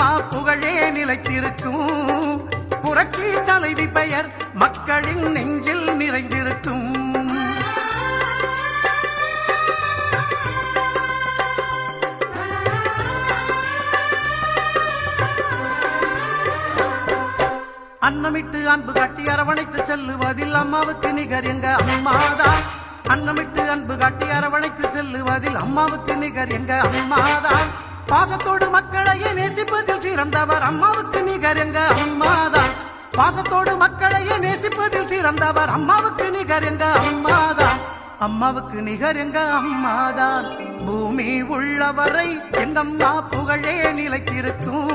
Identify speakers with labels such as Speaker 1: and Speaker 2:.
Speaker 1: எங்கம்மா புகழே நிலைத்திருக்கும். புரட்சி தலைவி பெயர் மக்களின் நெஞ்சில் நிறைந்திருக்கும். அன்னமிட்டு அன்பு காட்டி அரவணைத்து செல்லுவதில் அம்மாவுக்கு நிகர் எங்க அம்மாதான். அன்னமிட்டு அன்பு காட்டி அரவணைத்து செல்லுவதில் அம்மாவுக்கு நிகர் எங்க அம்மாதான். பாசத்தோடு மக்களையே நேசிப்பதில் சிறந்தவர் அம்மாவுக்கு நிகர் எங்க அம்மாதான். பாசத்தோடு மக்களையே நேசிப்பதில் சிறந்தவர் அம்மாவுக்கு நிகர் எங்க அம்மாதான். அம்மாவுக்கு நிகர் எங்க அம்மாதான். பூமி உள்ளவரை எங்கம்மா புகழே நிலைத்திருக்கும்.